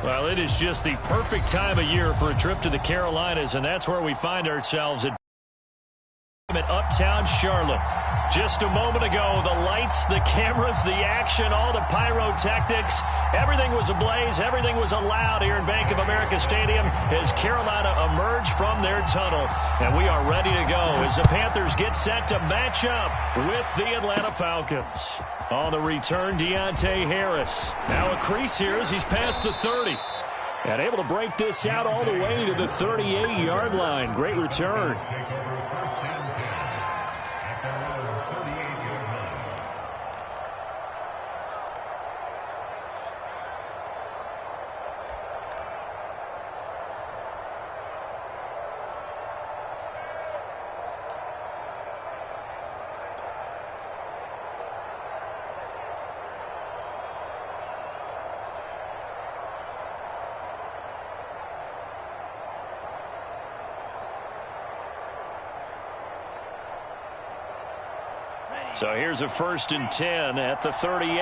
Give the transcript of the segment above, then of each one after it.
Well, it is just the perfect time of year for a trip to the Carolinas, and that's where we find ourselves at Uptown Charlotte. Just a moment ago, the lights, the cameras, the action, all the pyrotechnics, everything was ablaze, everything was allowed here in Bank of America Stadium as Carolina emerged from their tunnel. And we are ready to go as the Panthers get set to match up with the Atlanta Falcons. On the return, Deontay Harris. Now a crease here as he's past the 30. And able to break this out all the way to the 38-yard line. Great return. So here's a 1st and 10 at the 38.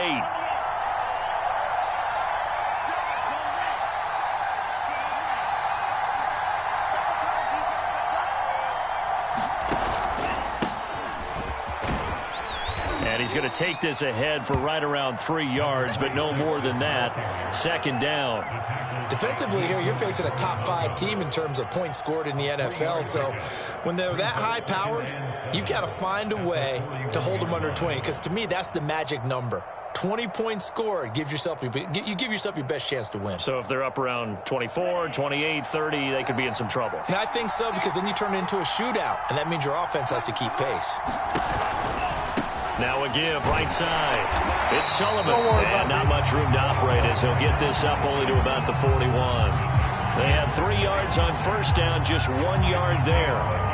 And he's going to take this ahead for right around 3 yards, but no more than that. 2nd down. Defensively here, you're facing a top 5 team in terms of points scored in the NFL. So when they're that high-powered, you've got to find a way to hold them under 20. Because to me, that's the magic number. 20 points scored, you give yourself your best chance to win. So if they're up around 24, 28, 30, they could be in some trouble. And I think so, because then you turn it into a shootout, and that means your offense has to keep pace. Now a give, right side. It's Sullivan, and not much room to operate as he'll get this up only to about the 41. They have 3 yards on 1st down, just 1 yard there.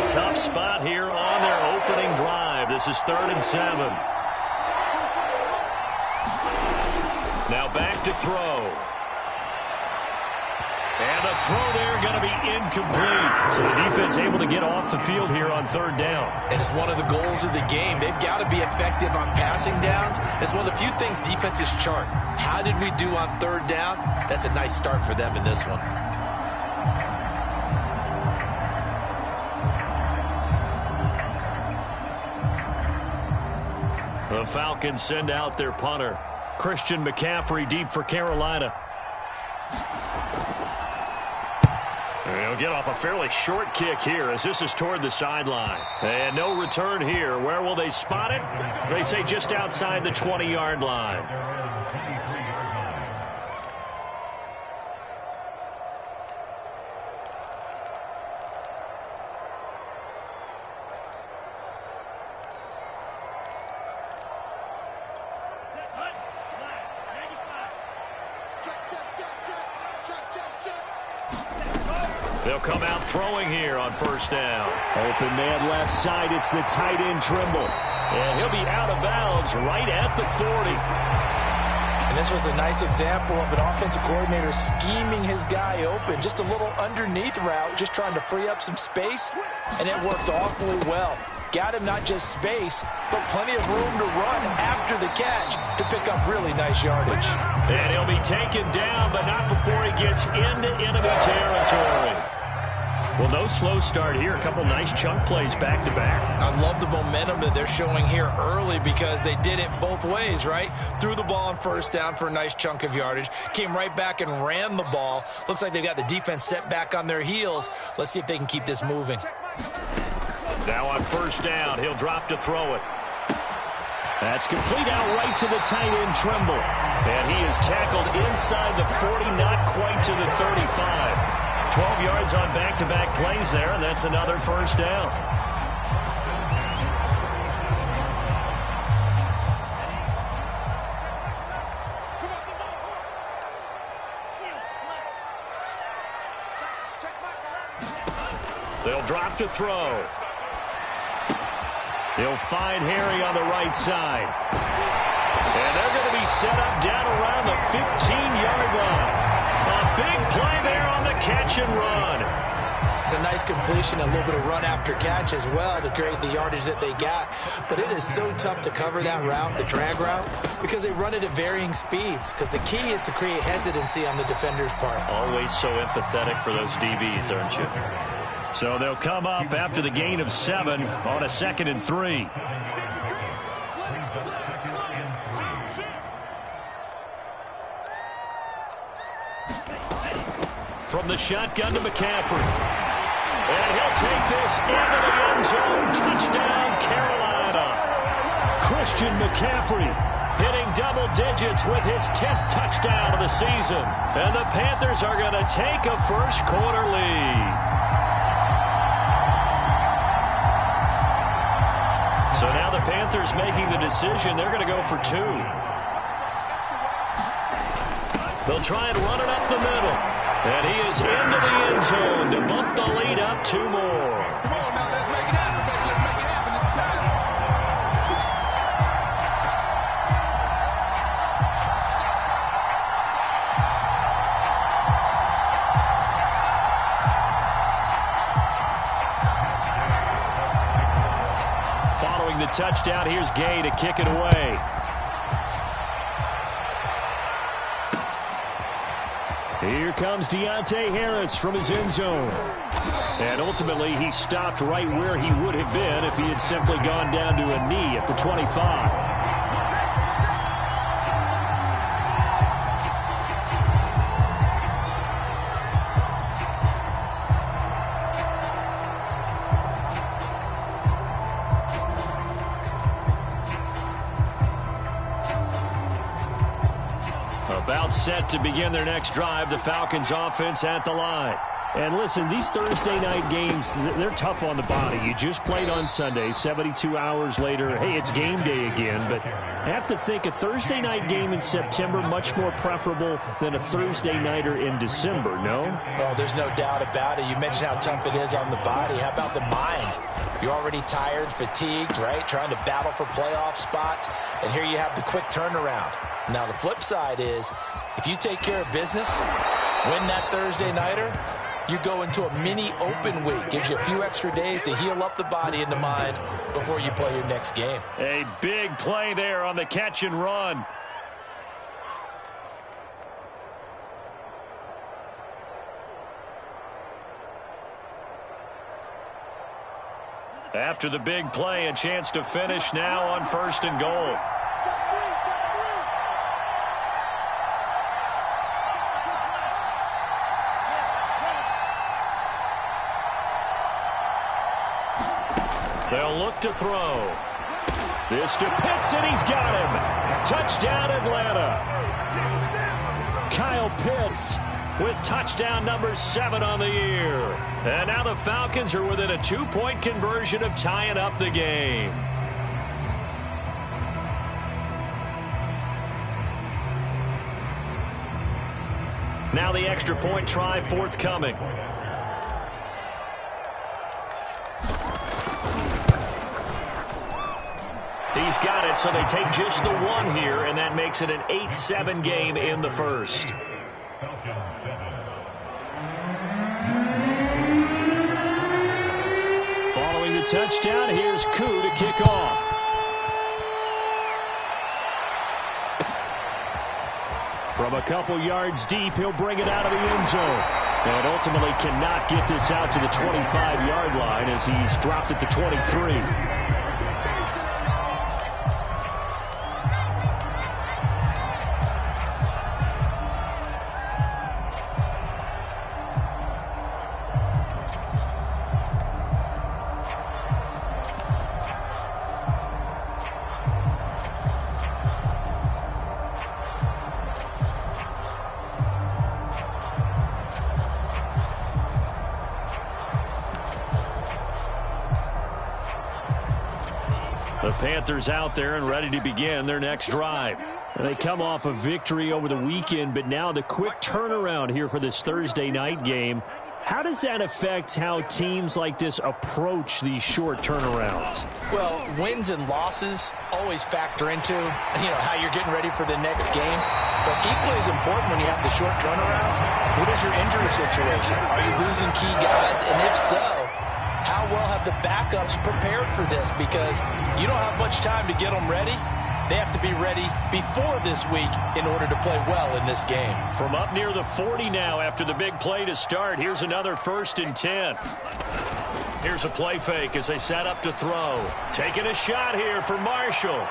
Tough spot here on their opening drive. This is 3rd and 7. Now back to throw. And the throw there going to be incomplete. So the defense able to get off the field here on 3rd down. And it's one of the goals of the game. They've got to be effective on passing downs. It's one of the few things defenses chart. How did we do on 3rd down? That's a nice start for them in this one. The Falcons send out their punter. Christian McCaffrey deep for Carolina. He'll get off a fairly short kick here as this is toward the sideline. And no return here. Where will they spot it? They say just outside the 20-yard line. They'll come out throwing here on 1st down. Open man left side. It's the tight end Trimble. And he'll be out of bounds right at the 40. And this was a nice example of an offensive coordinator scheming his guy open. Just a little underneath route, just trying to free up some space. And it worked awfully well. Got him not just space, but plenty of room to run after the catch to pick up really nice yardage. And he'll be taken down, but not before he gets into enemy territory. Well, no slow start here. A couple nice chunk plays back-to-back. I love the momentum that they're showing here early because they did it both ways, right? Threw the ball on 1st down for a nice chunk of yardage. Came right back and ran the ball. Looks like they've got the defense set back on their heels. Let's see if they can keep this moving. Now on 1st down, he'll drop to throw it. That's complete out right to the tight end Trimble. And he is tackled inside the 40, not quite to the 35. 12 yards on back-to-back plays there, and that's another 1st down. They'll drop to throw. He'll find Harry on the right side. And they're going to be set up down around the 15-yard line. A big play there on the catch and run. It's a nice completion, a little bit of run after catch as well to create the yardage that they got. But it is so tough to cover that route, the drag route, because they run it at varying speeds. Because the key is to create hesitancy on the defender's part. Always so empathetic for those DBs, aren't you? So they'll come up after the gain of 7 on a 2nd and 3. From the shotgun to McCaffrey. And he'll take this into the end zone. Touchdown, Carolina. Christian McCaffrey hitting double digits with his 10th touchdown of the season. And the Panthers are going to take a first-quarter lead. So now the Panthers making the decision. They're going to go for 2. They'll try and run it up the middle. And he is into the end zone to bump the lead up 2 more. Come on now, let's make it happen, baby. Let's make it happen. It's time. Following the touchdown, here's Gay to kick it away. Here comes Deontay Harris from his end zone. And ultimately, he stopped right where he would have been if he had simply gone down to a knee at the 25. About set to begin their next drive, the Falcons offense at the line. And listen, these Thursday night games, they're tough on the body. You just played on Sunday, 72 hours later, hey, it's game day again. But I have to think a Thursday night game in September much more preferable than a Thursday nighter in December, no? Oh, there's no doubt about it. You mentioned how tough it is on the body. How about the mind? You're already tired, fatigued, right? Trying to battle for playoff spots. And here you have the quick turnaround. Now, the flip side is, if you take care of business, win that Thursday nighter, you go into a mini open week. Gives you a few extra days to heal up the body and the mind before you play your next game. A big play there on the catch and run. After the big play, a chance to finish now on 1st and goal. They'll look to throw. This to Pitts, and he's got him. Touchdown, Atlanta. Kyle Pitts with touchdown number 7 on the year. And now the Falcons are within a 2-point conversion of tying up the game. Now the extra point try forthcoming. He's got it, so they take just the 1 here, and that makes it an 8-7 game in the first. Following the touchdown, here's Koo to kick off. From a couple yards deep, he'll bring it out of the end zone. And ultimately cannot get this out to the 25-yard line as he's dropped at the 23. The Panthers out there and ready to begin their next drive. They come off a victory over the weekend, but now the quick turnaround here for this Thursday night game. How does that affect how teams like this approach these short turnarounds? Well, wins and losses always factor into, how you're getting ready for the next game. But equally as important when you have the short turnaround, what is your injury situation? Are you losing key guys? And if so, how well have the backups prepared for this? Because you don't have much time to get them ready. They have to be ready before this week in order to play well in this game. From up near the 40 now after the big play to start. Here's another 1st and 10. Here's a play fake as they set up to throw. Taking a shot here for Marshall.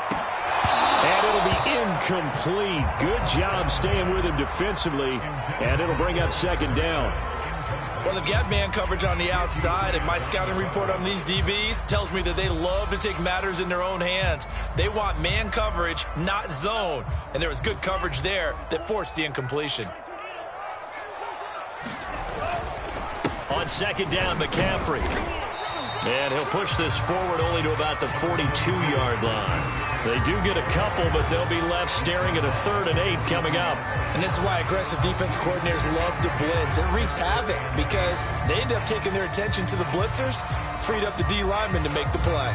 And it'll be incomplete. Good job staying with him defensively. And it'll bring up 2nd down. Well, they've got man coverage on the outside, and my scouting report on these DBs tells me that they love to take matters in their own hands. They want man coverage, not zone. And there was good coverage there that forced the incompletion. On 2nd down, McCaffrey. And he'll push this forward only to about the 42-yard line. They do get a couple, but they'll be left staring at a 3rd and 8 coming up. And this is why aggressive defense coordinators love to blitz. It wreaks havoc because they end up taking their attention to the blitzers, freed up the D lineman to make the play.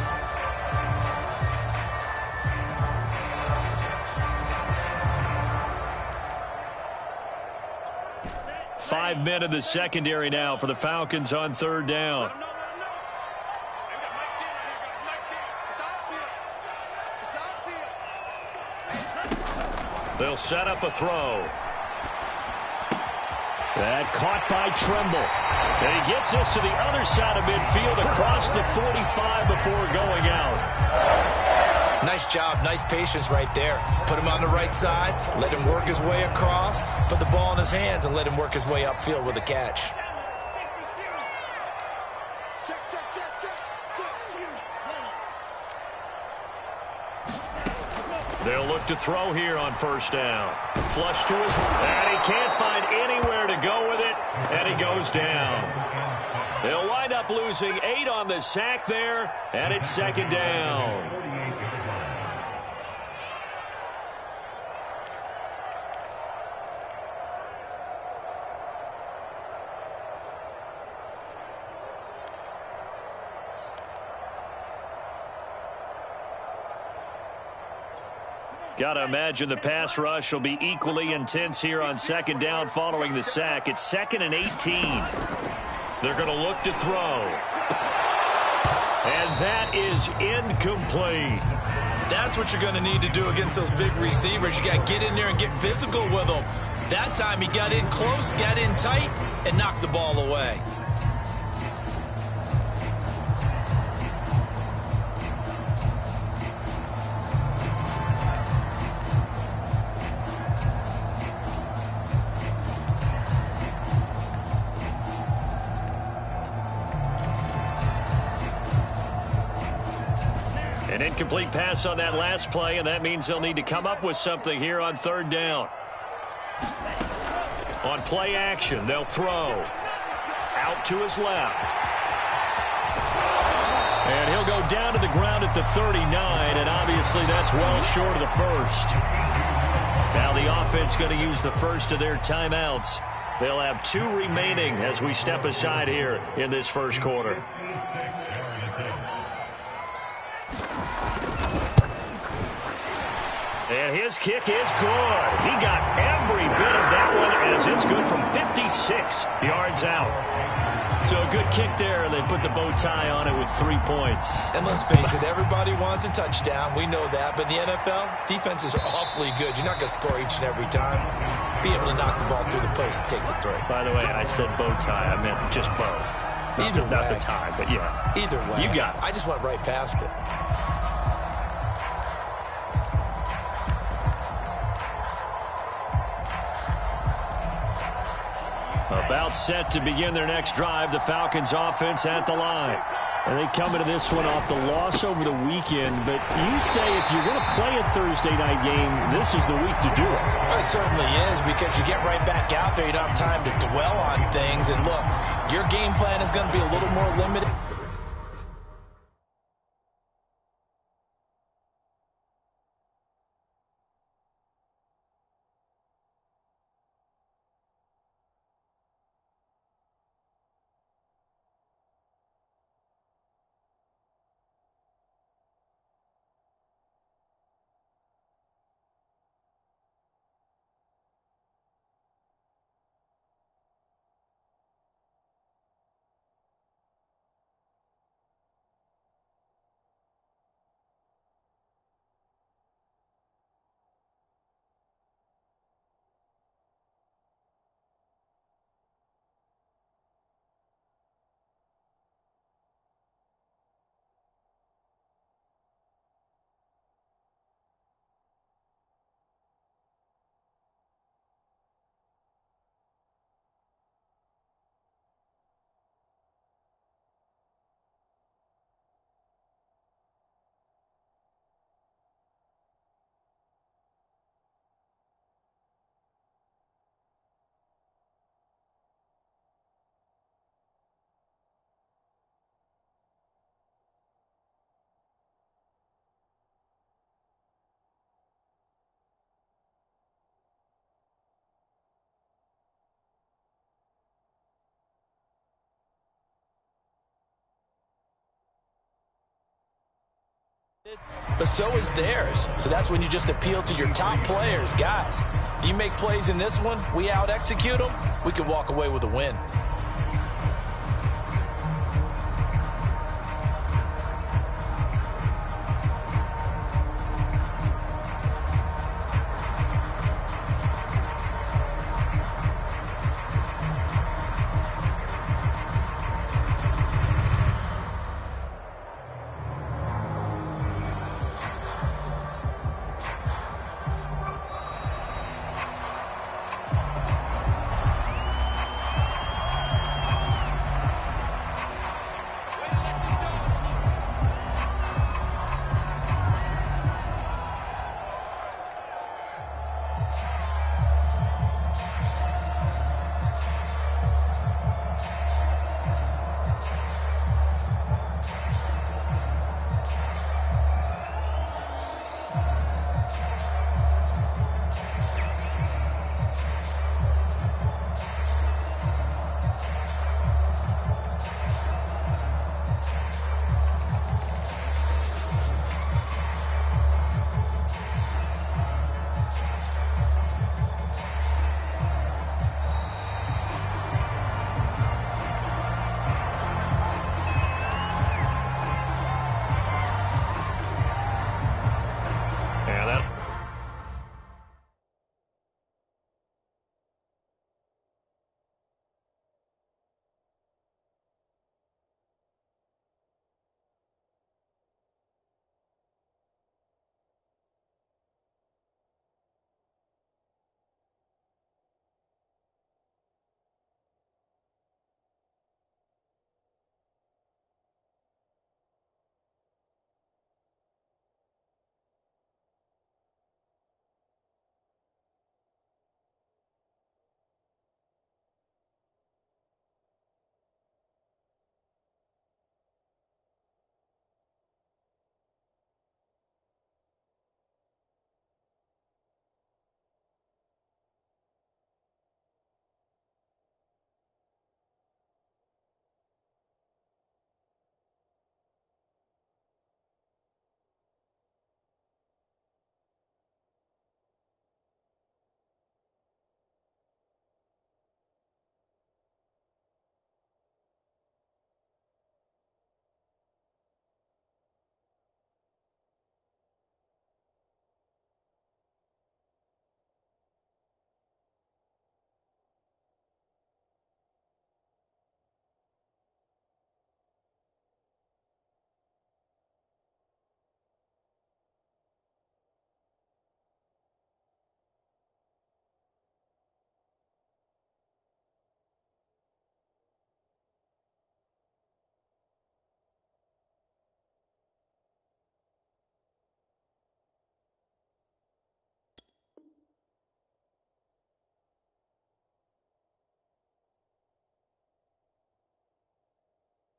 Five men in the secondary now for the Falcons on 3rd down. They'll set up a throw. That caught by Tremble. And he gets this to the other side of midfield across the 45 before going out. Nice job, nice patience right there. Put him on the right side, let him work his way across, put the ball in his hands, and let him work his way upfield with a catch. They'll look to throw here on 1st down. Flush to his right, and he can't find anywhere to go with it, and he goes down. They'll wind up losing 8 on the sack there, and it's 2nd down. Got to imagine the pass rush will be equally intense here on 2nd down following the sack. It's 2nd and 18. They're going to look to throw. And that is incomplete. That's what you're going to need to do against those big receivers. You got to get in there and get physical with them. That time he got in close, got in tight, and knocked the ball away. An incomplete pass on that last play, and that means they'll need to come up with something here on 3rd down. On play action, they'll throw. Out to his left. And he'll go down to the ground at the 39, and obviously that's well short of the 1st. Now the offense going to use the first of their timeouts. They'll have 2 remaining as we step aside here in this 1st quarter. And his kick is good. He got every bit of that one as it's good from 56 yards out. So a good kick there. They put the bow tie on it with 3 points. And let's face it, everybody wants a touchdown. We know that. But in the NFL, defenses are awfully good. You're not going to score each and every time. Be able to knock the ball through the post and take the throw. By the way, I said bow tie. I meant just bow. Either way. Not the tie, but yeah. Either way. You got it. I just went right past it. About set to begin their next drive, the Falcons offense at the line. And they come into this one off the loss over the weekend. But you say if you're going to play a Thursday night game, this is the week to do it. It certainly is, because you get right back out there. You don't have time to dwell on things. And look, your game plan is going to be a little more limited. But so is theirs. So that's when you just appeal to your top players. Guys, you make plays in this one, we out-execute them, we could walk away with a win.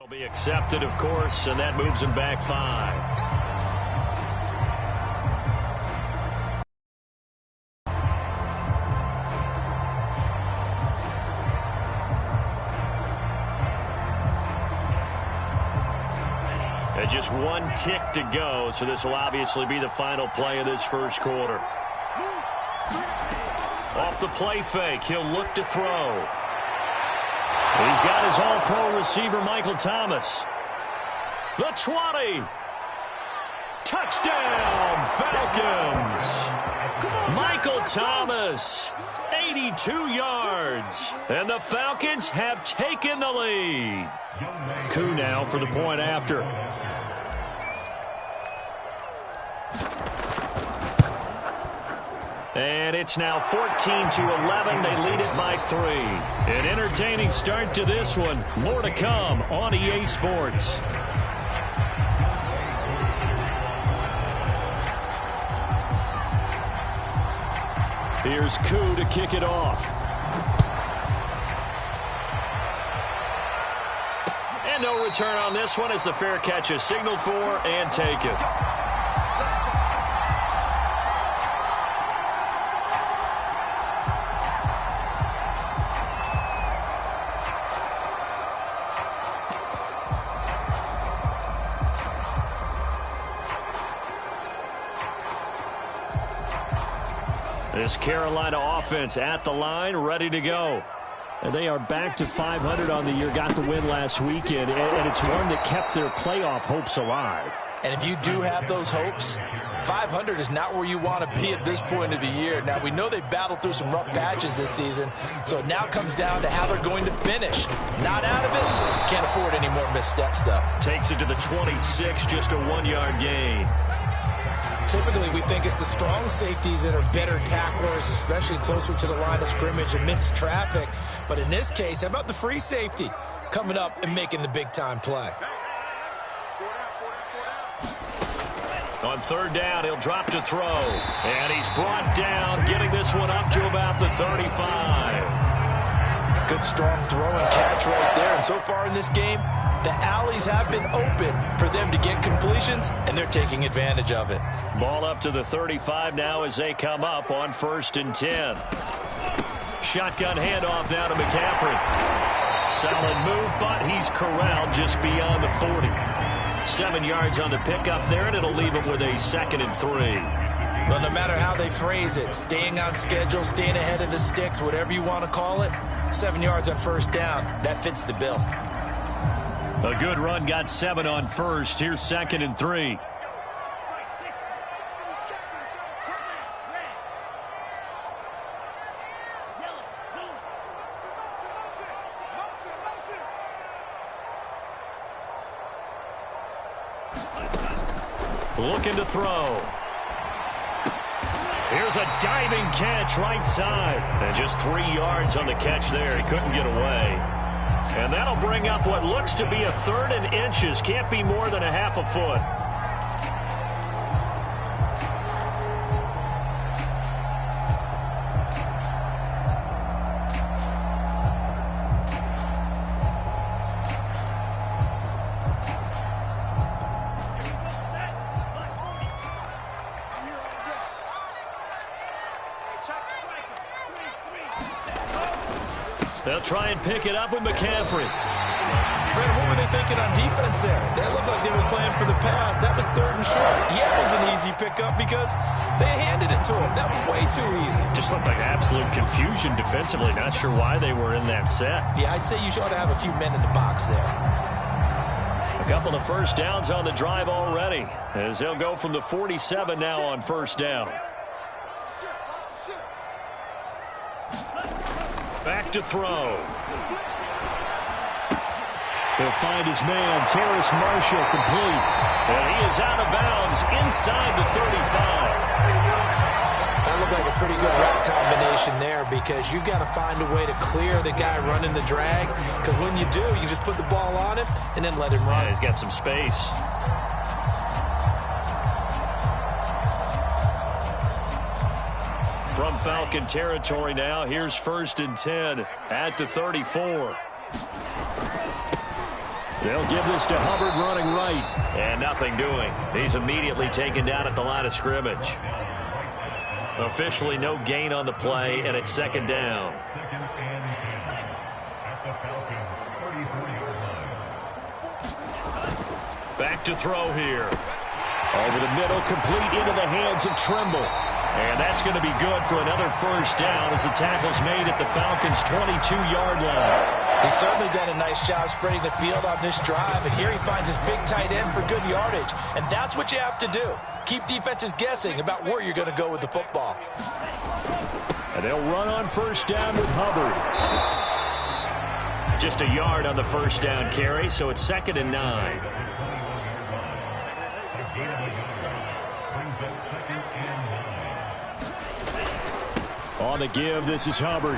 Will be accepted, of course, and that moves him back 5. And just one tick to go, so this will obviously be the final play of this first quarter. Off the play fake, he'll look to throw. He's got his all-pro receiver, Michael Thomas. The 20. Touchdown, Falcons. Michael Thomas, 82 yards. And the Falcons have taken the lead. Coup now for the point after. And it's now 14-11. They lead it by 3. An entertaining start to this one. More to come on EA Sports. Here's Coup to kick it off. And no return on this one as the fair catch is signaled for and taken. This Carolina offense at the line, ready to go. And they are back to 500 on the year, got the win last weekend, and it's one that kept their playoff hopes alive. And if you do have those hopes, 500 is not where you want to be at this point of the year. Now, we know they battled through some rough patches this season, so it now comes down to how they're going to finish. Not out of it. Can't afford any more missteps, though. Takes it to the 26, just a 1-yard gain. Typically, we think it's the strong safeties that are better tacklers, especially closer to the line of scrimmage amidst traffic. But in this case, how about the free safety coming up and making the big-time play? On third down, he'll drop to throw. And he's brought down, getting this one up to about the 35. Good, strong throw and catch right there. And so far in this game, the alleys have been open for them to get completions, and they're taking advantage of it. Ball up to the 35 now as they come up on 1st and 10. Shotgun handoff now to McCaffrey. Solid move, but he's corralled just beyond the 40. 7 yards on the pickup there, and it'll leave him with a 2nd and 3. Well, no matter how they phrase it, staying on schedule, staying ahead of the sticks, whatever you want to call it, 7 yards on 1st down, that fits the bill. A good run, got 7 on 1st. Here's 2nd and 3. Looking to throw. Here's a diving catch right side. And just 3 yards on the catch there. He couldn't get away. And that'll bring up what looks to be a 3rd and inches. Can't be more than a half a foot. They'll try and pick it up with McCaffrey. Brad, what were they thinking on defense there? They looked like they were playing for the pass. That was 3rd and short. Yeah, it was an easy pickup because they handed it to him. That was way too easy. Just looked like absolute confusion defensively. Not sure why they were in that set. Yeah, I'd say you should have a few men in the box there. A couple of 1st downs on the drive already, as they'll go from the 47 now on 1st down. Back to throw. He'll find his man, Terrace Marshall, complete. And he is out of bounds inside the 35. That looked like a pretty good route combination there because you got to find a way to clear the guy running the drag, because when you do, you just put the ball on him and then let him run. Yeah, he's got some space. From Falcon territory now, here's 1st and 10 at the 34. They'll give this to Hubbard running right. And nothing doing. He's immediately taken down at the line of scrimmage. Officially no gain on the play, and it's 2nd down. Back to throw here. Over the middle, complete into the hands of Trimble. And that's going to be good for another 1st down as the tackle's made at the Falcons' 22-yard line. He's certainly done a nice job spreading the field on this drive, and here he finds his big tight end for good yardage. And that's what you have to do. Keep defenses guessing about where you're going to go with the football. And they'll run on 1st down with Hubbard. Just a yard on the 1st down carry, so it's 2nd and 9. On the give, this is Hubbard.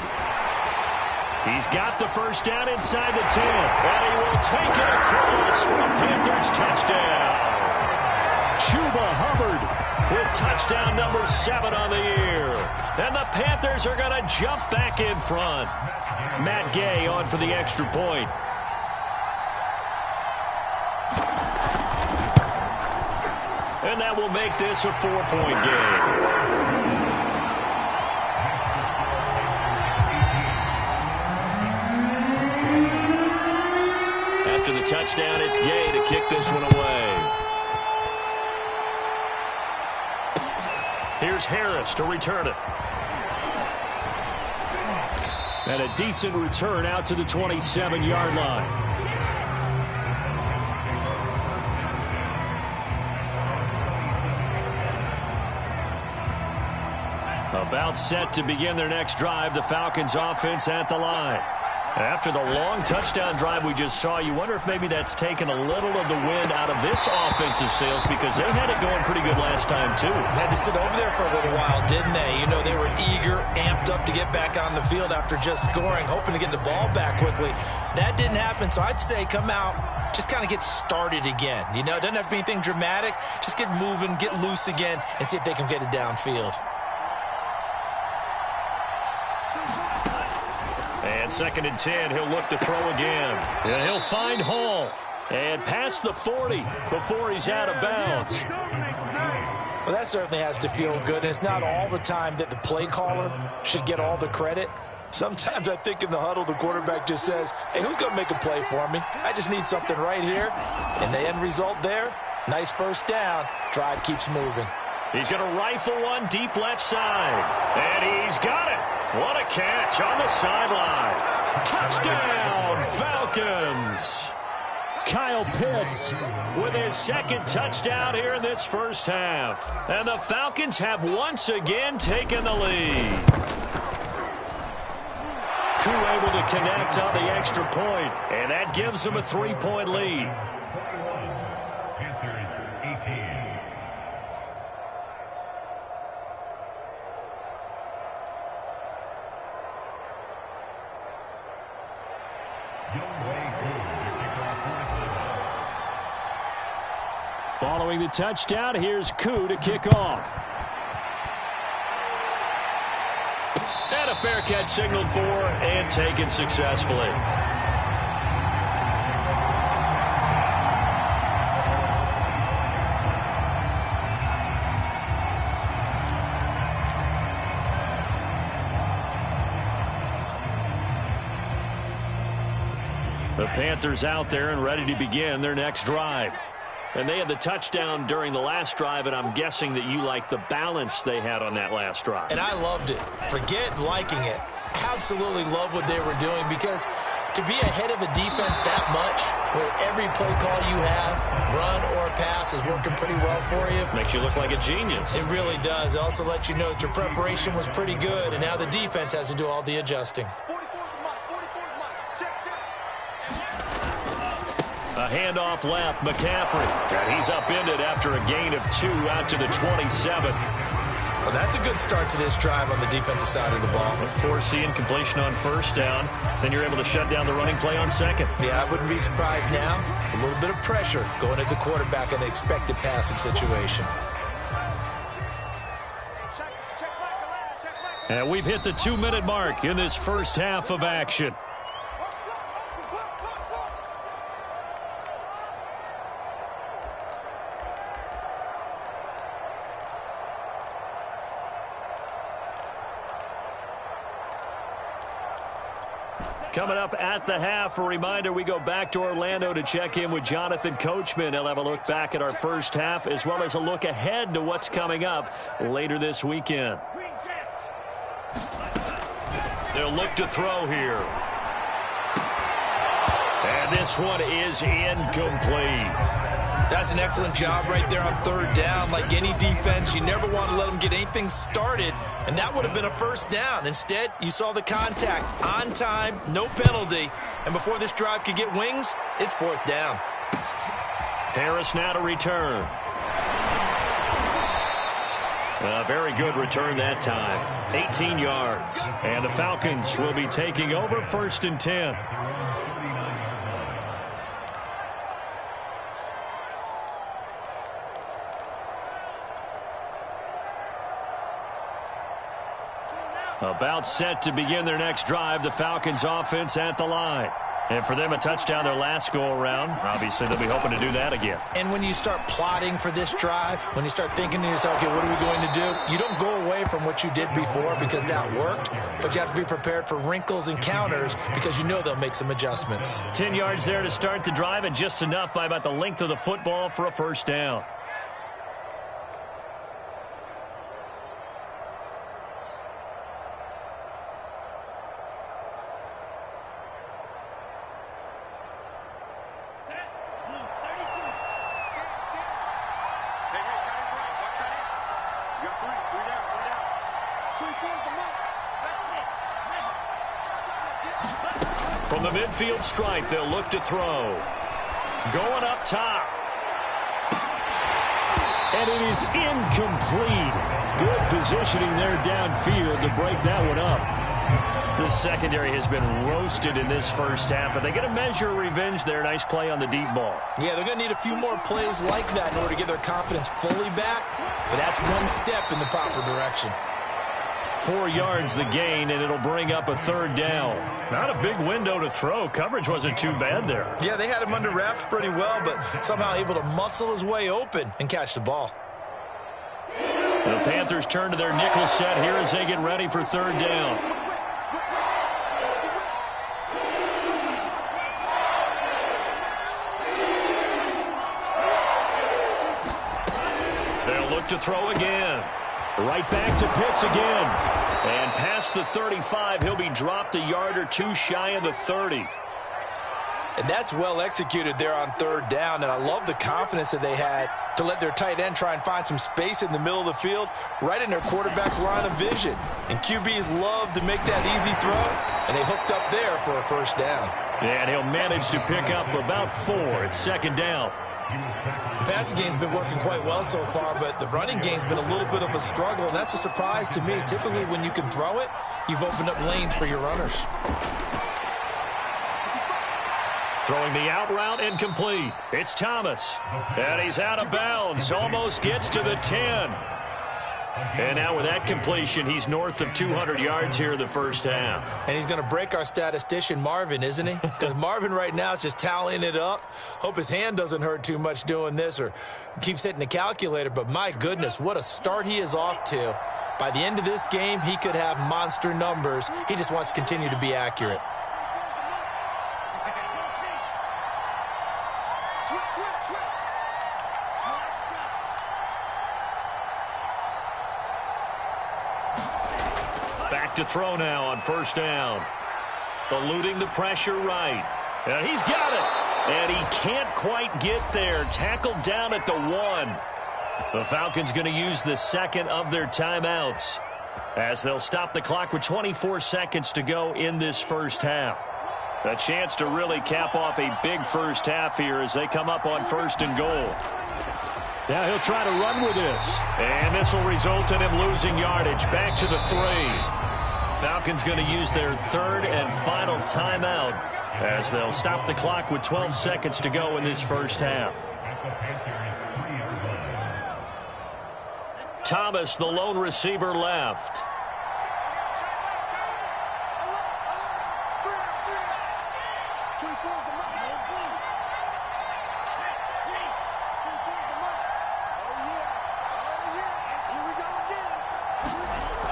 He's got the 1st down inside the 10. And he will take it across for a Panthers touchdown. Chuba Hubbard with touchdown number 7 on the year. And the Panthers are going to jump back in front. Matt Gay on for the extra point. And that will make this a 4-point game. After the touchdown, it's Gay to kick this one away. Here's Harris to return it. And a decent return out to the 27-yard line. About set to begin their next drive, the Falcons offense at the line. After the long touchdown drive we just saw, you wonder if maybe that's taken a little of the wind out of this offensive sails, because they had it going pretty good last time too. Had to sit over there for a little while, didn't they? You know, they were eager, amped up to get back on the field after just scoring, hoping to get the ball back quickly. That didn't happen, so I'd say come out, just kind of get started again. You know, it doesn't have to be anything dramatic. Just get moving, get loose again, and see if they can get it downfield. And 2nd and 10, he'll look to throw again. And he'll find Hall. And past the 40 before he's out of bounds. Well, that certainly has to feel good. And it's not all the time that the play caller should get all the credit. Sometimes I think in the huddle, the quarterback just says, hey, who's going to make a play for me? I just need something right here. And the end result there, nice first down. Drive keeps moving. He's going to rifle one deep left side. And he's got it. What a catch on the sideline. Touchdown, Falcons. Kyle Pitts with his 2nd touchdown here in this first half. And the Falcons have once again taken the lead. Koo able to connect on the extra point, and that gives them a 3-point lead. Panthers 18. Following the touchdown, here's Koo to kick off. And a fair catch signaled for and taken successfully. The Panthers out there and ready to begin their next drive. And they had the touchdown during the last drive, and I'm guessing that you like the balance they had on that last drive. And I loved it. Forget liking it. Absolutely love what they were doing, because to be ahead of a defense that much, where every play call you have, run or pass, is working pretty well for you. Makes you look like a genius. It really does. It also lets you know that your preparation was pretty good, and now the defense has to do all the adjusting. A handoff left, McCaffrey. And he's upended after a gain of 2 out to the 27. Well, that's a good start to this drive on the defensive side of the ball. Forcing completion on first down. Then you're able to shut down the running play on second. Yeah, I wouldn't be surprised now. A little bit of pressure going at the quarterback in an expected passing situation. And we've hit the 2-minute mark in this first half of action. Coming up at the half, a reminder, we go back to Orlando to check in with Jonathan Coachman. He'll have a look back at our first half, as well as a look ahead to what's coming up later this weekend. They'll look to throw here. And this one is incomplete. That's an excellent job right there on 3rd down. Like any defense, you never want to let them get anything started, and that would have been a first down. Instead, you saw the contact on time, no penalty, and before this drive could get wings, it's 4th down. Harris now to return. A very good return that time. 18 yards. And the Falcons will be taking over 1st and 10. About set to begin their next drive, the Falcons offense at the line. And for them, a touchdown their last go-around. Obviously, they'll be hoping to do that again. And when you start plotting for this drive, when you start thinking to yourself, okay, what are we going to do? You don't go away from what you did before because that worked, but you have to be prepared for wrinkles and counters because you know they'll make some adjustments. 10 yards there to start the drive, and just enough by about the length of the football for a first down. From the midfield stripe, they'll look to throw. Going up top. And it is incomplete. Good positioning there downfield to break that one up. The secondary has been roasted in this first half, but they get a measure of revenge there. Nice play on the deep ball. Yeah, they're going to need a few more plays like that in order to get their confidence fully back, but that's one step in the proper direction. 4 yards the gain, and it'll bring up a third down. Not a big window to throw. Coverage wasn't too bad there. Yeah, they had him under wraps pretty well, but somehow able to muscle his way open and catch the ball. The Panthers turn to their nickel set here as they get ready for third down. They'll look to throw again. Right back to Pitts again. And past the 35, he'll be dropped a yard or two shy of the 30. And that's well executed there on third down, and I love the confidence that they had to let their tight end try and find some space in the middle of the field, right in their quarterback's line of vision. And QBs love to make that easy throw, and they hooked up there for a first down. And he'll manage to pick up about 4 at second down. The passing game's been working quite well so far, but the running game's been a little bit of a struggle, and that's a surprise to me. Typically, when you can throw it, you've opened up lanes for your runners. Throwing the out route incomplete. It's Thomas. And he's out of bounds. Almost gets to the 10. And now with that completion, he's north of 200 yards here in the first half. And he's going to break our statistician, Marvin, isn't he? Because Marvin right now is just tallying it up. Hope his hand doesn't hurt too much doing this or keeps hitting the calculator. But my goodness, what a start he is off to. By the end of this game, he could have monster numbers. He just wants to continue to be accurate. Back to throw now on first down. Eluding the pressure right. And he's got it. And he can't quite get there. Tackled down at the 1. The Falcons going to use the second of their timeouts as they'll stop the clock with 24 seconds to go in this first half. A chance to really cap off a big first half here as they come up on first and goal. Now he'll try to run with this. And this will result in him losing yardage. Back to the 3. Falcons going to use their third and final timeout as they'll stop the clock with 12 seconds to go in this first half. Thomas, the lone receiver, left.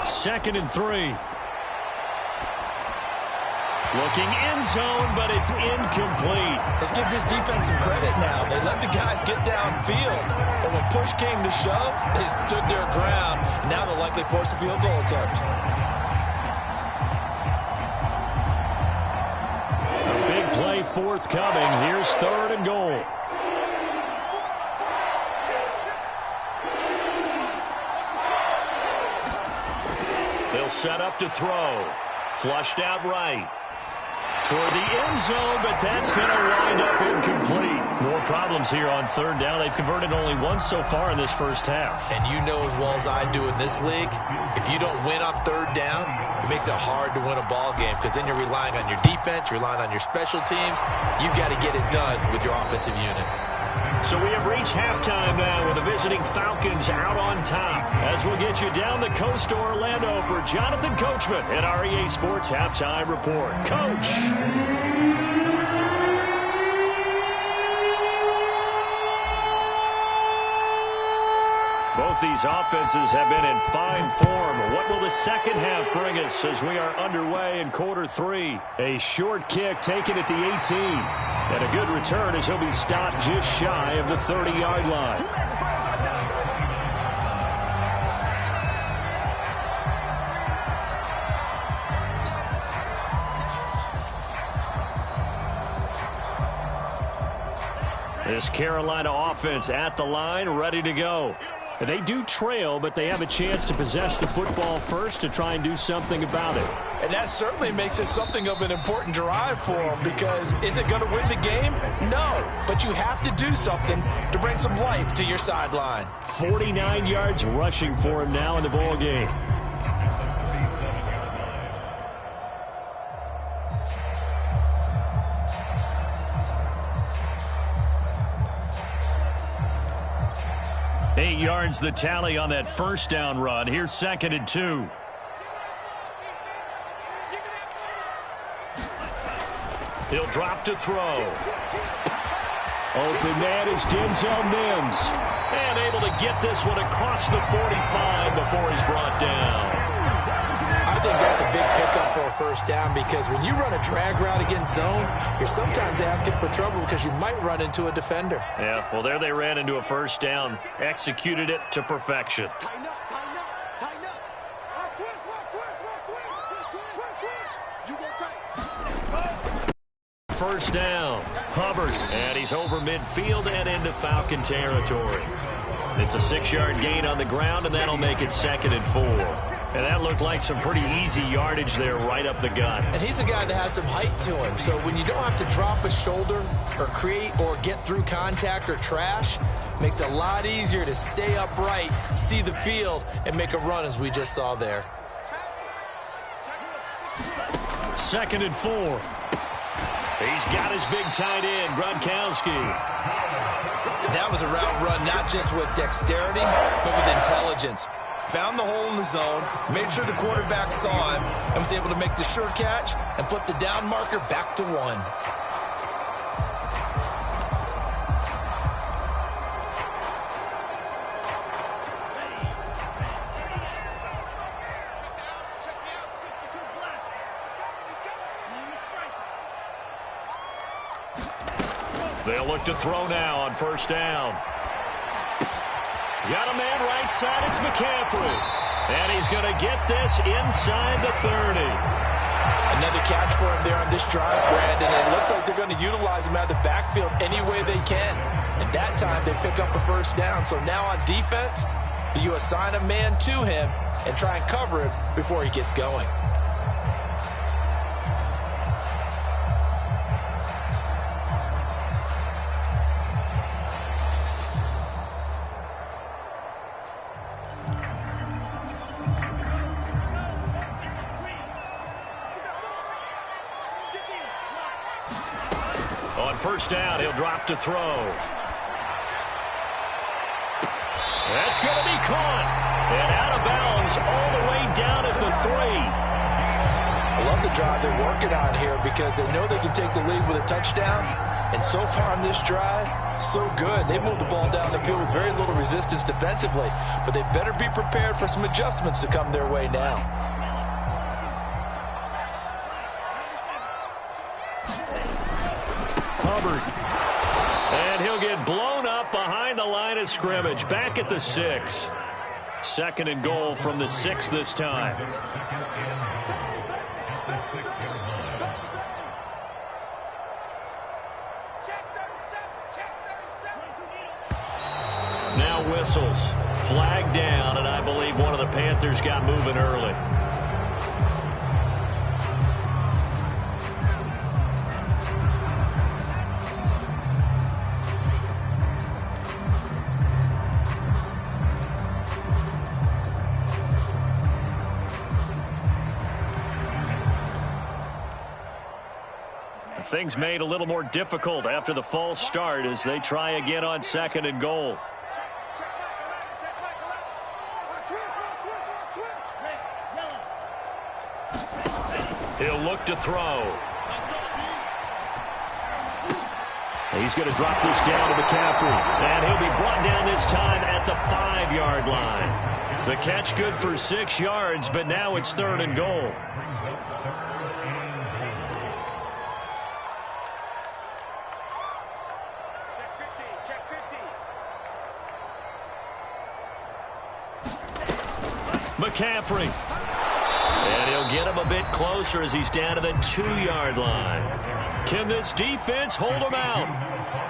Second and 3. Looking end zone, but it's incomplete. Let's give this defense some credit now. They let the guys get downfield, but when push came to shove, they stood their ground, and now they'll likely force a field goal attempt. A big play forthcoming. Here's third and goal. They'll set up to throw. Flushed out right. Toward the end zone, but that's going to wind up incomplete. More problems here on third down. They've converted only once so far in this first half. And you know as well as I do in this league, if you don't win on third down, it makes it hard to win a ball game because then you're relying on your defense, you're relying on your special teams. You've got to get it done with your offensive unit. So we have reached halftime now with the visiting Falcons out on top. As we'll get you down the coast to Orlando for Jonathan Coachman at our EA Sports Halftime Report. Coach. Both these offenses have been in fine form. What will the second half bring us as we are underway in quarter 3? A short kick taken at the 18. And a good return as he'll be stopped just shy of the 30-yard line. This Carolina offense at the line, ready to go. They do trail, but they have a chance to possess the football first to try and do something about it. And that certainly makes it something of an important drive for them, because is it going to win the game? No, but you have to do something to bring some life to your sideline. 49 yards rushing for him now in the ball game. Eight yards the tally on that first down run. Here's 2nd and 2. He'll drop to throw. Open man is Denzel Mims. And able to get this one across the 45 before he's brought down. I think that's a big pickup for a first down, because when you run a drag route against zone, you're sometimes asking for trouble because you might run into a defender. Yeah, well, there they ran into a first down. Executed it to perfection. Tighten up, tighten up, tighten up. Watch twist, you go tight. First down. Hubbard, and he's over midfield and into Falcon territory. It's a 6-yard gain on the ground, and that'll make it 2nd and 4. And that looked like some pretty easy yardage there right up the gut. And he's a guy that has some height to him. So when you don't have to drop a shoulder or create or get through contact or trash, makes it a lot easier to stay upright, see the field, and make a run as we just saw there. 2nd and 4. He's got his big tight end, Gronkowski. That was a route run not just with dexterity, but with intelligence. Found the hole in the zone, made sure the quarterback saw him, and was able to make the sure catch and flip the down marker back to 1. They'll look to throw now on first down. Got a man right side. It's McCaffrey. And he's going to get this inside the 30. Another catch for him there on this drive, Brandon. And it looks like they're going to utilize him out of the backfield any way they can. And that time they pick up a first down. So now on defense, do you assign a man to him and try and cover him before he gets going? On first down, he'll drop to throw. That's going to be caught. And out of bounds all the way down at the 3. I love the drive they're working on here, because they know they can take the lead with a touchdown. And so far on this drive, so good. They moved the ball down the field with very little resistance defensively. But they better be prepared for some adjustments to come their way now. Hubbard. And he'll get blown up behind the line of scrimmage. Back at the 6. 2nd and goal from the 6 this time. Now whistles. Flag down, and I believe one of the Panthers got moving early. Things made a little more difficult after the false start as they try again on 2nd and goal. He'll look to throw. He's going to drop this down to McCaffrey. And he'll be brought down this time at the 5-yard line. The catch good for 6 yards, but now it's 3rd and goal. McCaffrey. And he'll get him a bit closer as he's down to the 2-yard line. Can this defense hold them out?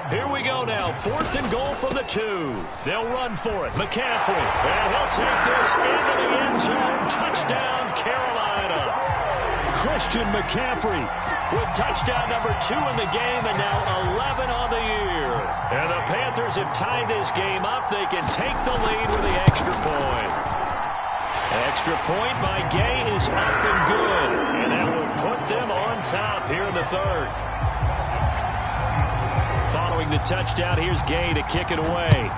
Here we go now. 4th and goal from the 2. They'll run for it. McCaffrey. And he'll take this into the end zone. Touchdown, Carolina. Christian McCaffrey with touchdown number 2 in the game and now 11 on the year. And the Panthers have tied this game up. They can take the lead with the extra point. Extra point by Gay is up and good. And that will put them on top here in the 3rd. Following the touchdown, here's Gay to kick it away.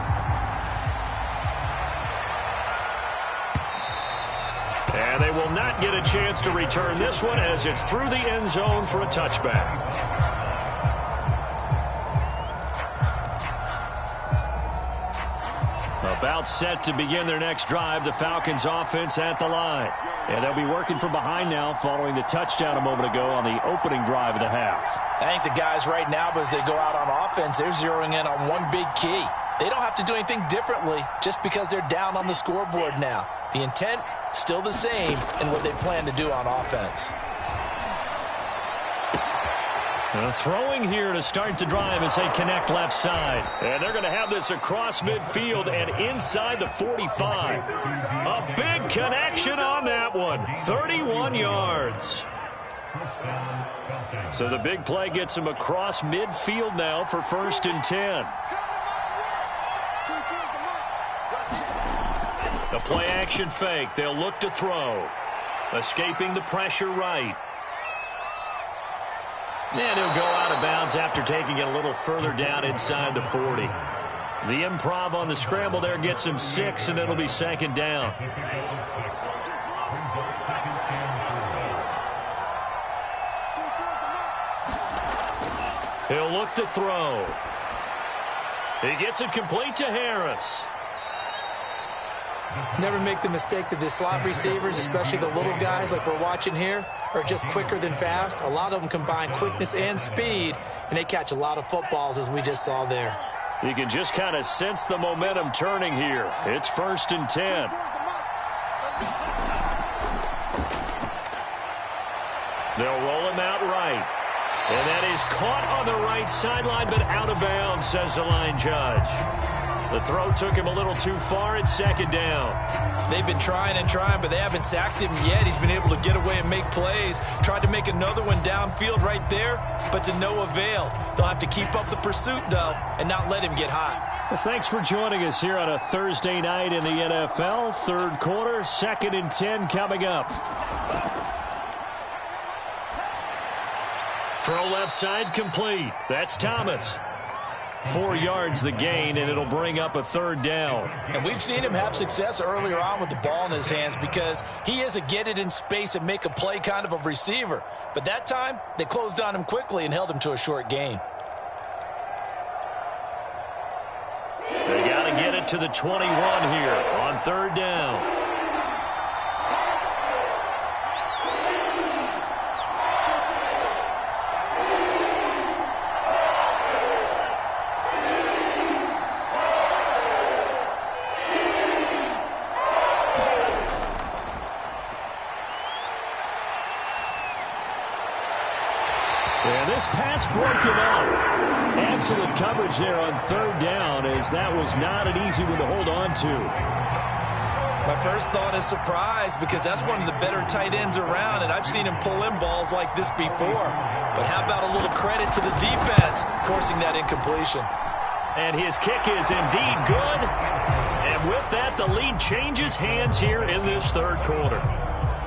And they will not get a chance to return this one as it's through the end zone for a touchback. About set to begin their next drive, the Falcons offense at the line. And they'll be working from behind now following the touchdown a moment ago on the opening drive of the half. I think the guys right now, as they go out on offense, they're zeroing in on one big key. They don't have to do anything differently just because they're down on the scoreboard now. The intent, still the same in what they plan to do on offense. Throwing here to start the drive as they connect left side. And they're going to have this across midfield and inside the 45. A big connection on that one. 31 yards. So the big play gets them across midfield now for 1st and 10. The play action fake. They'll look to throw. Escaping the pressure right. And he'll go out of bounds after taking it a little further down inside the 40. The improv on the scramble there gets him 6, and it'll be 2nd down. He'll look to throw. He gets it complete to Harris. Never make the mistake that the slot receivers, especially the little guys like we're watching here, are just quicker than fast. A lot of them combine quickness and speed, and they catch a lot of footballs, as we just saw there. You can just kind of sense the momentum turning here. It's 1st and 10. They'll roll him out right. And that is caught on the right sideline, but out of bounds, says the line judge. The throw took him a little too far. It's 2nd down. They've been trying and trying, but they haven't sacked him yet. He's been able to get away and make plays. Tried to make another one downfield right there, but to no avail. They'll have to keep up the pursuit, though, and not let him get hot. Well, thanks for joining us here on a Thursday night in the NFL. 3rd quarter, 2nd and 10 coming up. Throw left side complete. That's Thomas. 4 yards the gain, and it'll bring up a 3rd down. And we've seen him have success earlier on with the ball in his hands because he is a get it in space and make a play kind of a receiver. But that time, they closed on him quickly and held him to a short gain. They got to get it to the 21 here on 3rd down. And this pass broken up. Excellent coverage there on 3rd down, as that was not an easy one to hold on to. My first thought is surprise because that's one of the better tight ends around, and I've seen him pull in balls like this before. But how about a little credit to the defense forcing that incompletion? And his kick is indeed good. And with that, the lead changes hands here in this 3rd quarter.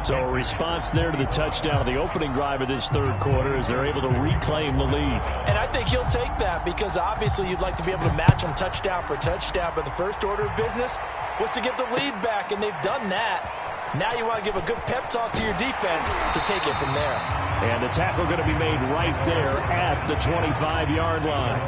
So a response there to the touchdown of the opening drive of this 3rd quarter as they're able to reclaim the lead. And I think he'll take that because obviously you'd like to be able to match them touchdown for touchdown, but the first order of business was to get the lead back, and they've done that. Now you want to give a good pep talk to your defense to take it from there. And the tackle going to be made right there at the 25-yard line.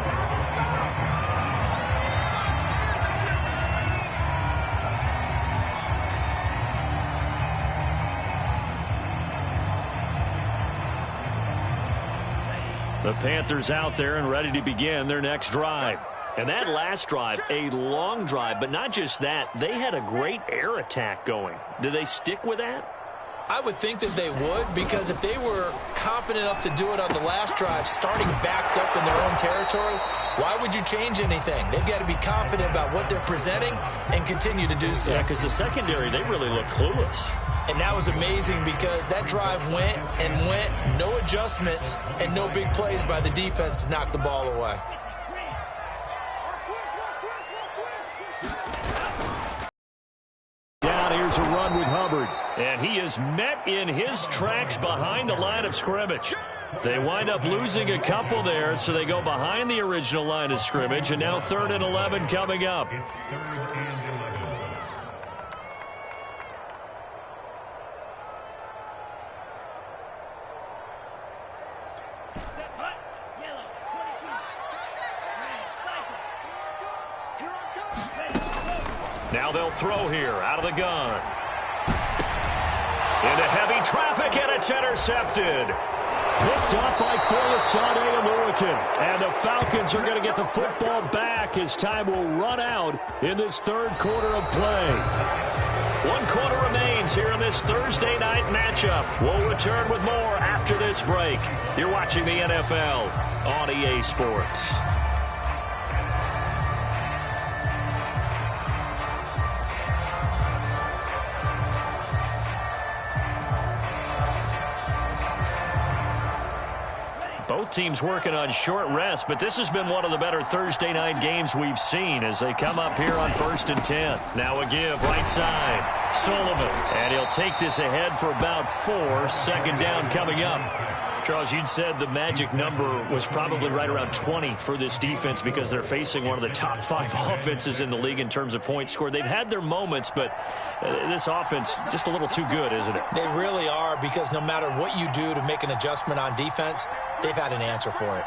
The Panthers out there and ready to begin their next drive. And that last drive, a long drive, but not just that. They had a great air attack going. Do they stick with that? I would think that they would, because if they were confident enough to do it on the last drive, starting backed up in their own territory, why would you change anything? They've got to be confident about what they're presenting and continue to do so. Yeah, because the secondary, they really look clueless. And that was amazing because that drive went and went, no adjustments and no big plays by the defense to knock the ball away. Down, here's a run with Hubbard. And he is met in his tracks behind the line of scrimmage. They wind up losing a couple there, so they go behind the original line of scrimmage, and now 3rd and 11 coming up. It's 3rd and 11. Now they'll throw here out of the gun. Into heavy traffic, and it's intercepted. Picked up by Foyesade Aluakin. And the Falcons are going to get the football back as time will run out in this 3rd quarter of play. 1 quarter remains here in this Thursday night matchup. We'll return with more after this break. You're watching the NFL on EA Sports. Both teams working on short rest, but this has been one of the better Thursday night games we've seen as they come up here on 1st and 10. Now a give right side. Sullivan. And he'll take this ahead for about 4. 2nd down coming up. Charles, you'd said the magic number was probably right around 20 for this defense because they're facing one of the top 5 offenses in the league in terms of points scored. They've had their moments, but this offense just a little too good, isn't it? They really are, because no matter what you do to make an adjustment on defense, they've had an answer for it.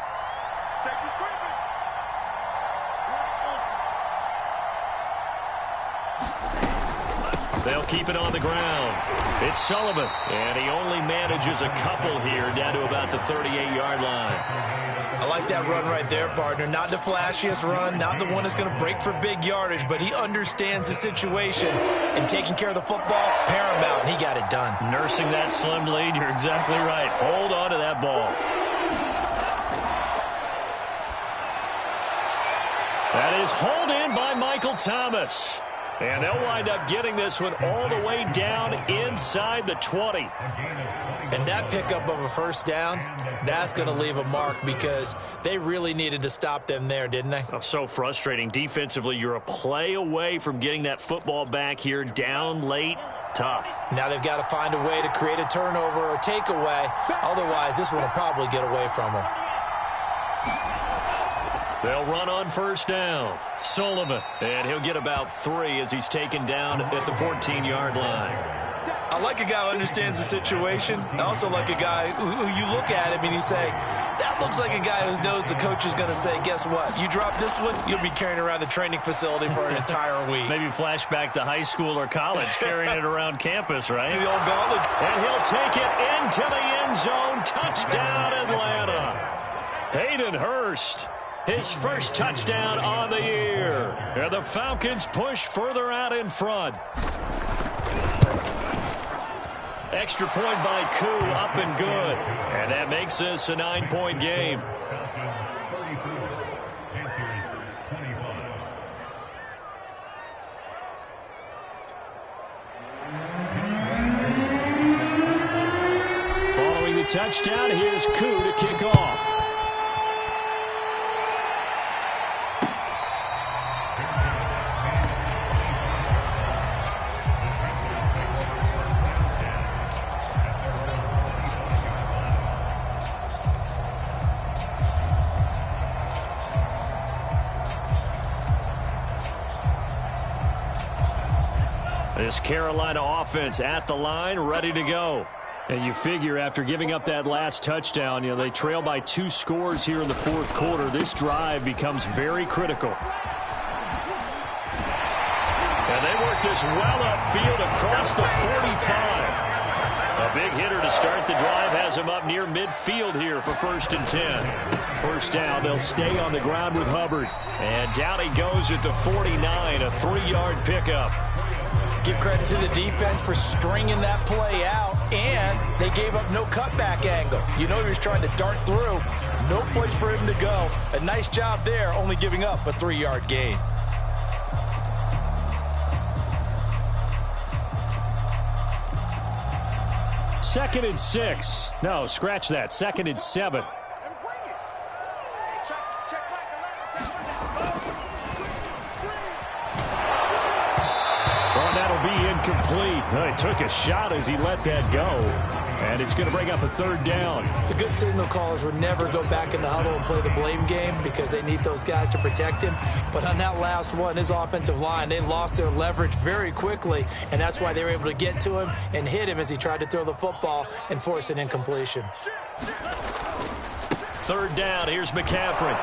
They'll keep it on the ground. It's Sullivan, and he only manages a couple here down to about the 38-yard line. I like that run right there, partner. Not the flashiest run, not the one that's going to break for big yardage, but he understands the situation, and taking care of the football, paramount, and he got it done. Nursing that slim lead, you're exactly right. Hold on to that ball. That is hauled in by Michael Thomas. And they'll wind up getting this one all the way down inside the 20. And that pickup of a 1st down, that's going to leave a mark because they really needed to stop them there, didn't they? Oh, so frustrating. Defensively, you're a play away from getting that football back here down late. Tough. Now they've got to find a way to create a turnover or takeaway. Otherwise, this one will probably get away from them. They'll run on 1st down. Sullivan, and he'll get about 3 as he's taken down at the 14-yard line. I like a guy who understands the situation. I also like a guy who you look at him and you say, that looks like a guy who knows the coach is going to say, guess what? You drop this one, you'll be carrying around the training facility for an entire week. Maybe flashback to high school or college, carrying it around campus, right? The old gauntlet. And he'll take it into the end zone. Touchdown, Atlanta. Hayden Hurst. His first touchdown on the year. And the Falcons push further out in front. Extra point by Koo, up and good. And that makes this a 9-point game. Following the touchdown, here's Koo to kick off. This Carolina offense at the line, ready to go. And you figure after giving up that last touchdown, they trail by 2 scores here in the 4th quarter. This drive becomes very critical. And they work this well upfield across the 45. A big hitter to start the drive has him up near midfield here for 1st and 10. 1st down, they'll stay on the ground with Hubbard. And down he goes at the 49, a 3-yard pickup. Give credit to the defense for stringing that play out, and they gave up no cutback angle. You know he was trying to dart through. No place for him to go. A nice job there, only giving up a 3-yard gain. Second and 6. No, scratch that. Second and 7. Incomplete. He took a shot as he let that go. And it's going to bring up a 3rd down. The good signal callers would never go back in the huddle and play the blame game because they need those guys to protect him. But on that last one, his offensive line, they lost their leverage very quickly, and that's why they were able to get to him and hit him as he tried to throw the football and force an incompletion. 3rd down. Here's McCaffrey.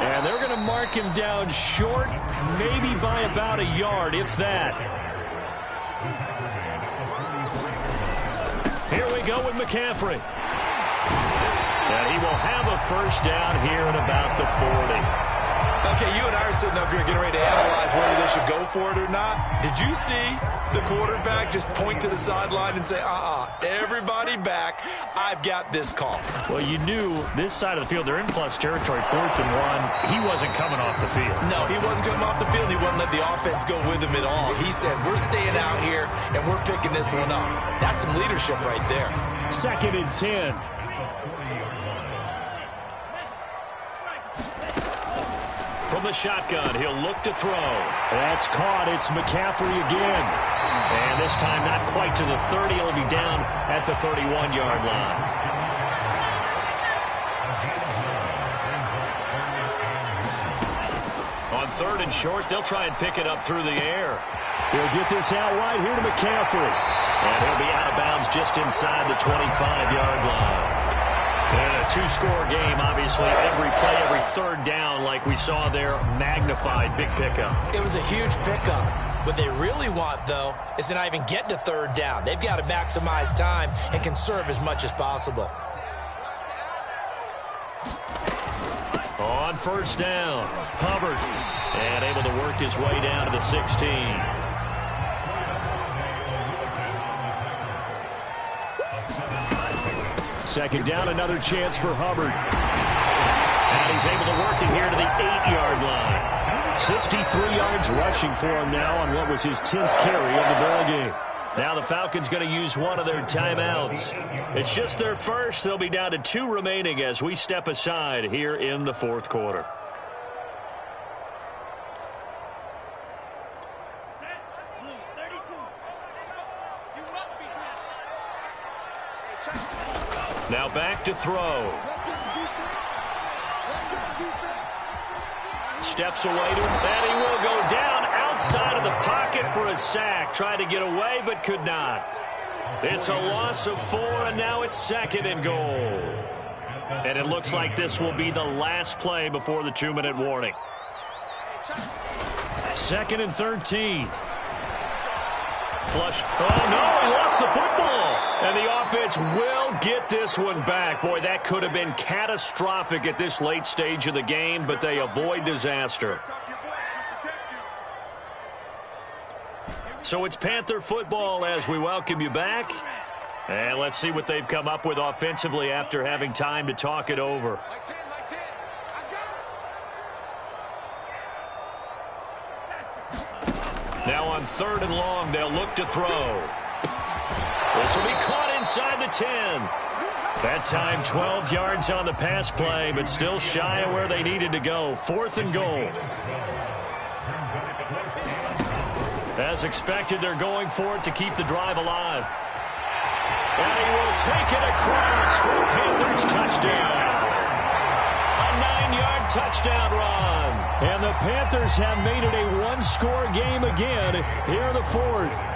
And they're going to mark him down short, maybe by about a yard, if that. Here we go with McCaffrey. And he will have a 1st down here at about the 40. Okay, you and I are sitting up here getting ready to analyze whether they should go for it or not. Did you see the quarterback just point to the sideline and say, everybody back, I've got this call? Well, you knew this side of the field, they're in plus territory, 4th and 1. He wasn't coming off the field. No, he wasn't coming off the field. He wouldn't let the offense go with him at all. He said, we're staying out here, and we're picking this one up. That's some leadership right there. 2nd and 10. From the shotgun, he'll look to throw. That's caught. It's McCaffrey again. And this time not quite to the 30. He'll be down at the 31-yard line. On 3rd and short, they'll try and pick it up through the air. He'll get this out wide here to McCaffrey. And he'll be out of bounds just inside the 25-yard line. And a 2-score game, obviously, every play, every 3rd down, like we saw there, magnified, big pickup. It was a huge pickup. What they really want, though, is to not even get to 3rd down. They've got to maximize time and conserve as much as possible. On 1st down, Hubbard, and able to work his way down to the 16. Second down, another chance for Hubbard. And he's able to work it here to the 8-yard line. 63 yards rushing for him now on what was his 10th carry of the ball game. Now the Falcons going to use one of their timeouts. It's just their first. They'll be down to 2 remaining as we step aside here in the 4th quarter. Now back to throw. Steps away to him, and he will go down outside of the pocket for a sack. Tried to get away, but could not. It's a loss of 4, and now it's 2nd and goal. And it looks like this will be the last play before the 2-minute warning. 2nd and 13. Flush. Oh, no, he lost the football. And the offense will get this one back. Boy, that could have been catastrophic at this late stage of the game, but they avoid disaster. So it's Panther football as we welcome you back. And let's see what they've come up with offensively after having time to talk it over. Now on 3rd and long, they'll look to throw. This will be caught inside the 10. That time 12 yards on the pass play, but still shy of where they needed to go. 4th and goal. As expected, they're going for it to keep the drive alive. And he will take it across for a Panthers touchdown. A 9-yard touchdown run. And the Panthers have made it a 1-score game again here in the 4th.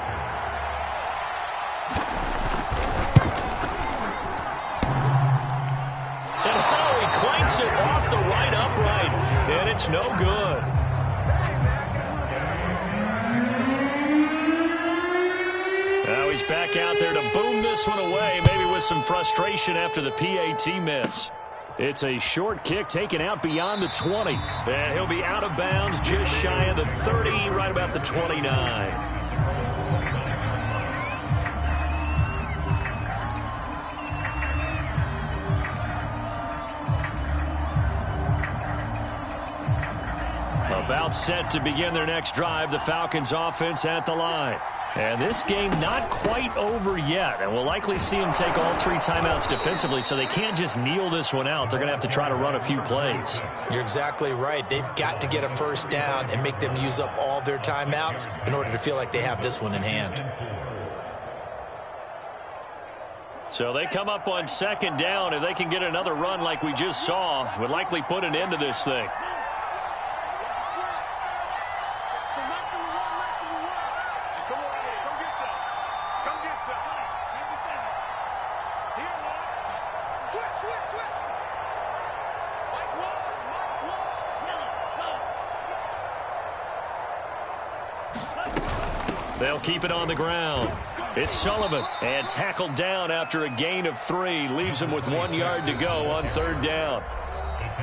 And how he clanks it off the right upright. And it's no good. Now he's back out there to boom this one away, maybe with some frustration after the PAT miss. It's a short kick taken out beyond the 20. And he'll be out of bounds just shy of the 30, right about the 29. About set to begin their next drive, the Falcons offense at the line. And this game not quite over yet, and we'll likely see them take all 3 timeouts defensively, so they can't just kneel this one out. They're going to have to try to run a few plays. You're exactly right. They've got to get a first down and make them use up all their timeouts in order to feel like they have this one in hand. So they come up on second down. If they can get another run like we just saw, would likely put an end to this thing. They'll keep it on the ground. It's Sullivan, and tackled down after a gain of 3. Leaves him with 1 yard to go on third down.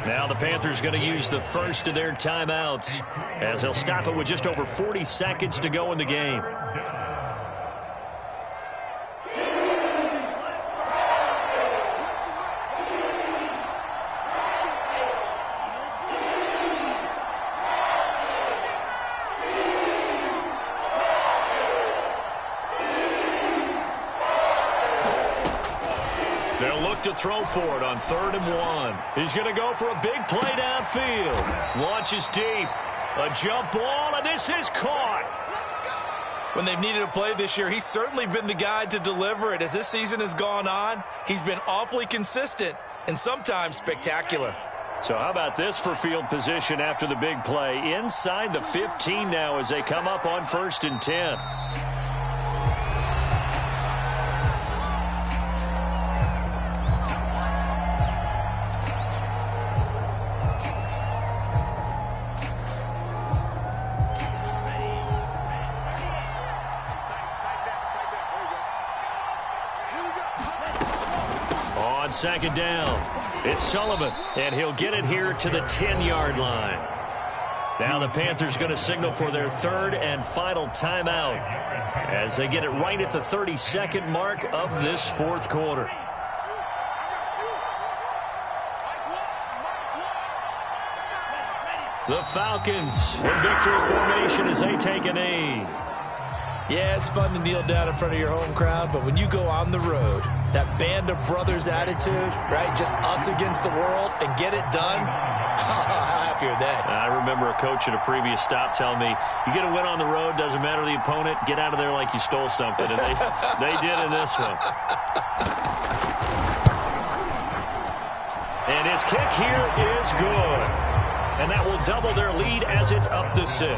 Now the Panthers going to use the first of their timeouts, as they'll stop it with just over 40 seconds to go in the game. To throw for it on 3rd and 1. He's going to go for a big play downfield. Launches deep. A jump ball, and this is caught. When they've needed a play this year, he's certainly been the guy to deliver it. As this season has gone on, he's been awfully consistent and sometimes spectacular. So how about this for field position after the big play? Inside the 15 now as they come up on 1st and 10. Second down. It's Sullivan, and he'll get it here to the 10-yard line. Now the Panthers going to signal for their 3rd and final timeout as they get it right at the 32nd mark of this 4th quarter. The Falcons in victory formation as they take a knee. Yeah, it's fun to kneel down in front of your home crowd, but when you go on the road, that band of brothers attitude, right, just us against the world and get it done, how happy are they? I remember a coach at a previous stop telling me, you get a win on the road, doesn't matter the opponent, get out of there like you stole something, and they did in this one. And his kick here is good, and that will double their lead as it's up to 6.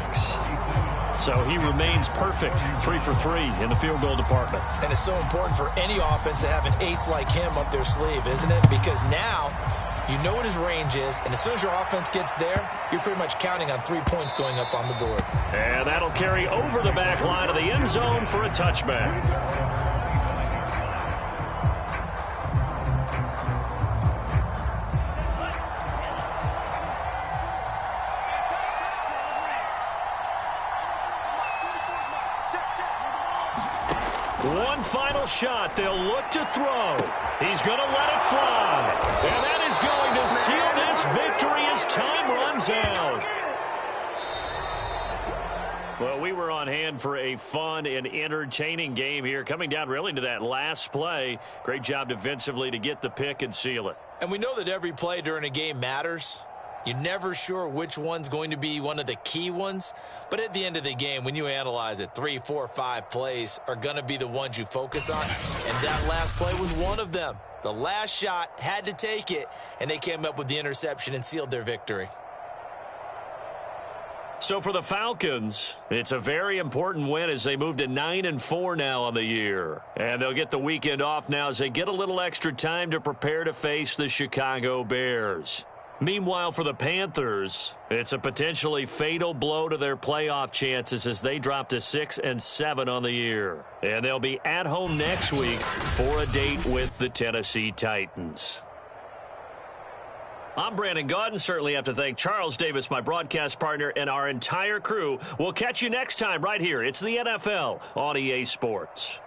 So he remains perfect, 3 for 3 in the field goal department. And it's so important for any offense to have an ace like him up their sleeve, isn't it? Because now you know what his range is, and as soon as your offense gets there, you're pretty much counting on 3 points going up on the board. And that'll carry over the back line of the end zone for a touchback. One final shot. They'll look to throw. He's going to let it fly. And that is going to seal this victory as time runs out. Well, we were on hand for a fun and entertaining game here. Coming down really to that last play. Great job defensively to get the pick and seal it. And we know that every play during a game matters. You're never sure which one's going to be one of the key ones. But at the end of the game, when you analyze it, 3, 4, 5 plays are going to be the ones you focus on. And that last play was one of them. The last shot had to take it, and they came up with the interception and sealed their victory. So for the Falcons, it's a very important win as they move to 9-4 now on the year. And they'll get the weekend off now as they get a little extra time to prepare to face the Chicago Bears. Meanwhile, for the Panthers, it's a potentially fatal blow to their playoff chances as they drop to 6-7 on the year. And they'll be at home next week for a date with the Tennessee Titans. I'm Brandon Gaudin. Certainly have to thank Charles Davis, my broadcast partner, and our entire crew. We'll catch you next time right here. It's the NFL on EA Sports.